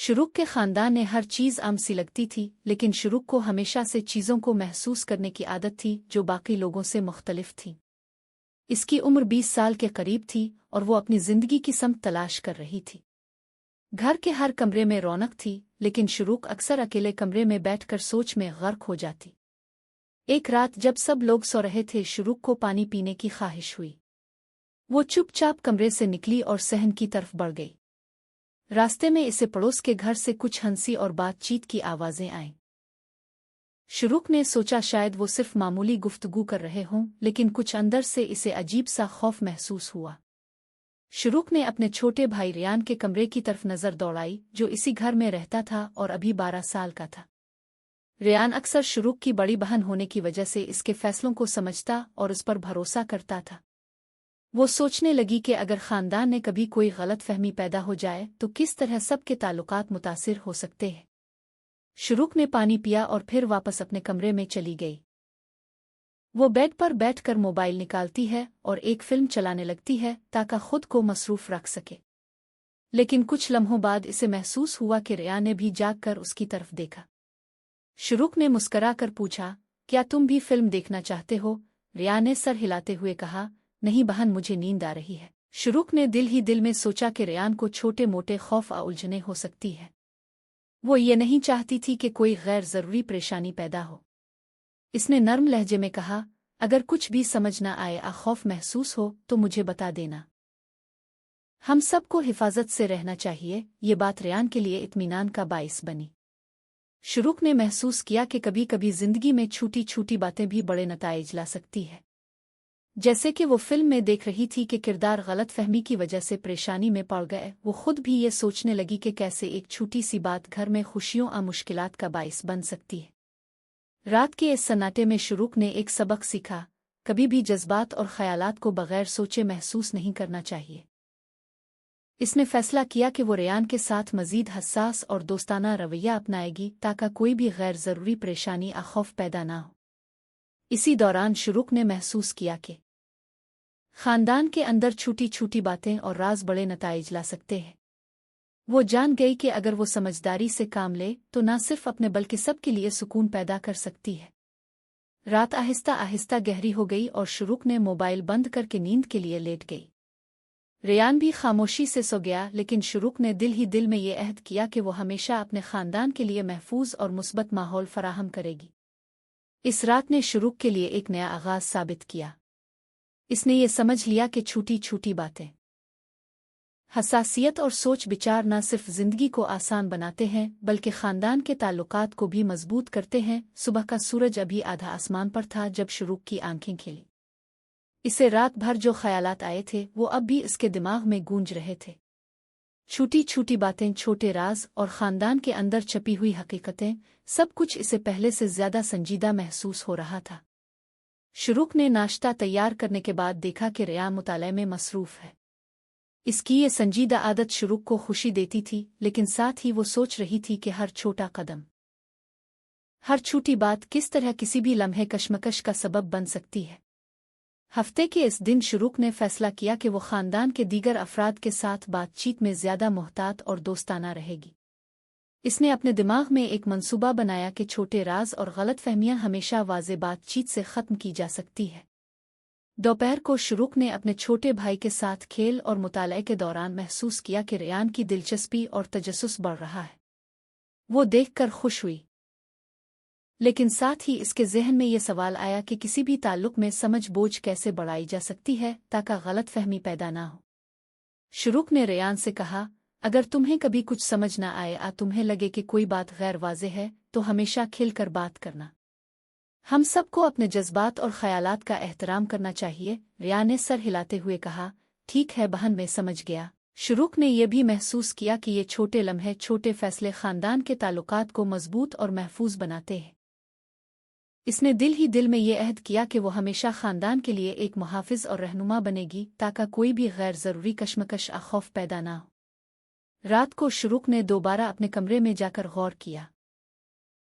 शुरुक के ख़ानदान ने हर चीज़ आम सी लगती थी, लेकिन शुरुक को हमेशा से चीज़ों को महसूस करने की आदत थी जो बाकी लोगों से मुख्तलिफ थी। इसकी उम्र 20 साल के करीब थी और वो अपनी ज़िंदगी की समत तलाश कर रही थी। घर के हर कमरे में रौनक थी, लेकिन शुरुक अक्सर अकेले कमरे में बैठकर सोच में गर्क हो जाती। एक रात जब सब लोग सो रहे थे, शुरुक को पानी पीने की ख्वाहिश हुई। वो चुपचाप कमरे से निकली और सहन की तरफ बढ़ गई। रास्ते में इसे पड़ोस के घर से कुछ हंसी और बातचीत की आवाज़ें आईं। शुरुक ने सोचा शायद वो सिर्फ मामूली गुफ्तगू कर रहे हों, लेकिन कुछ अंदर से इसे अजीब सा खौफ महसूस हुआ। शुरुक ने अपने छोटे भाई रियान के कमरे की तरफ नज़र दौड़ाई, जो इसी घर में रहता था और अभी 12 साल का था। रियान अक्सर शुरुक की बड़ी बहन होने की वजह से इसके फैसलों को समझता और उस पर भरोसा करता था। वो सोचने लगी कि अगर ख़ानदान में कभी कोई गलतफहमी पैदा हो जाए तो किस तरह सबके ताल्लुकात मुतासिर हो सकते हैं। शुरुक ने पानी पिया और फिर वापस अपने कमरे में चली गई। वो बेड पर बैठकर मोबाइल निकालती है और एक फिल्म चलाने लगती है ताकि खुद को मसरूफ रख सके। लेकिन कुछ लम्हों बाद इसे महसूस हुआ कि रियान ने भी जागकर उसकी तरफ देखा। शुरुक ने मुस्कराकर पूछा, क्या तुम भी फिल्म देखना चाहते हो? रियान ने सर हिलाते हुए कहा, नहीं बहन, मुझे नींद आ रही है। शुरुक ने दिल ही दिल में सोचा कि रियान को छोटे मोटे खौफ आ उलझने हो सकती है। वो ये नहीं चाहती थी कि कोई गैर ज़रूरी परेशानी पैदा हो। इसने नर्म लहजे में कहा, अगर कुछ भी समझ न आए या खौफ महसूस हो तो मुझे बता देना। हम सबको हिफाजत से रहना चाहिए। ये बात रियान के लिए इत्मीनान का बाइस बनी। शुरुक ने महसूस किया कि कभी कभी जिंदगी में छोटी छोटी बातें भी बड़े नताइज ला सकती है। जैसे कि वो फिल्म में देख रही थी कि किरदार गलतफहमी की वजह से परेशानी में पड़ गए। वो खुद भी ये सोचने लगी कि कैसे एक छोटी सी बात घर में खुशियों और मुश्किलात का बाइस बन सकती है। रात के इस सन्नाटे में शुरुक ने एक सबक सीखा, कभी भी जज्बात और ख्यालात को बगैर सोचे महसूस नहीं करना चाहिए। इसने फैसला किया कि वो रियान के साथ मजीद हसास और दोस्ताना रवैया अपनाएगी ताकि कोई भी गैर ज़रूरी परेशानी या खौफ पैदा ना हो। इसी दौरान शुरुक ने महसूस किया कि ख़ानदान के अंदर छोटी छोटी बातें और राज बड़े नताइज ला सकते हैं। वो जान गई कि अगर वो समझदारी से काम ले तो न सिर्फ अपने बल्कि सबके लिए सुकून पैदा कर सकती है। रात आहिस्ता आहिस्ता गहरी हो गई और शुरुक ने मोबाइल बंद करके नींद के लिए लेट गई। रियान भी खामोशी से सो गया, लेकिन शुरुक ने दिल ही दिल में ये अहद किया कि वो हमेशा अपने ख़ानदान के लिए महफूज और मुस्बत माहौल फराहम करेगी। इस रात ने शुरुक के लिए एक नया आगाज़ साबित किया। इसने ये समझ लिया कि छोटी छोटी बातें, हसासियत और सोच विचार न सिर्फ जिंदगी को आसान बनाते हैं बल्कि ख़ानदान के ताल्लुकात को भी मजबूत करते हैं। सुबह का सूरज अभी आधा आसमान पर था जब शुरुक की आंखें खिली। इसे रात भर जो ख्यालात आए थे वो अब भी इसके दिमाग में गूंज रहे थे। छोटी छोटी बातें, छोटे राज और ख़ानदान के अंदर छपी हुई हकीकतें, सब कुछ इसे पहले से ज्यादा संजीदा महसूस हो रहा था। शुरुक ने नाश्ता तैयार करने के बाद देखा कि रियान मुताले में मसरूफ है। इसकी ये संजीदा आदत शुरुक को खुशी देती थी, लेकिन साथ ही वो सोच रही थी कि हर छोटा कदम, हर छोटी बात किस तरह किसी भी लम्हे कश्मकश का सबब बन सकती है। हफ्ते के इस दिन शुरुक ने फैसला किया कि वो ख़ानदान के दीगर अफराद के साथ बातचीत में ज़्यादा मोहतात और दोस्ताना रहेगी। इसने अपने दिमाग में एक मंसूबा बनाया कि छोटे राज और गलतफहमियां हमेशा वाज़े बातचीत से ख़त्म की जा सकती है। दोपहर को शुरुक ने अपने छोटे भाई के साथ खेल और मुताले के दौरान महसूस किया कि रियान की दिलचस्पी और तजस्सुस बढ़ रहा है। वो देखकर खुश हुई, लेकिन साथ ही इसके जहन में ये सवाल आया कि किसी भी ताल्लुक में समझ बूझ कैसे बढ़ाई जा सकती है ताकि गलतफहमी पैदा ना हो। शुरुक ने रियान से कहा, अगर तुम्हें कभी कुछ समझ ना आए या तुम्हें लगे कि कोई बात गैर वाज़ेह है तो हमेशा खिलकर बात करना। हम सबको अपने जज्बात और ख़यालात का एहतराम करना चाहिए। रियान ने सर हिलाते हुए कहा, ठीक है बहन, मैं समझ गया। शुरुक ने यह भी महसूस किया कि ये छोटे लम्हे, छोटे फैसले ख़ानदान के ताल्लुकात को मजबूत और महफूज बनाते हैं। इसने दिल ही दिल में ये अहद किया कि वो हमेशा ख़ानदान के लिए एक मुहाफ़िज़ और रहनुमा बनेगी ताकि कोई भी गैर ज़रूरी कश्मकश या खौफ पैदा ना हो। रात को शुरुक ने दोबारा अपने कमरे में जाकर गौर किया।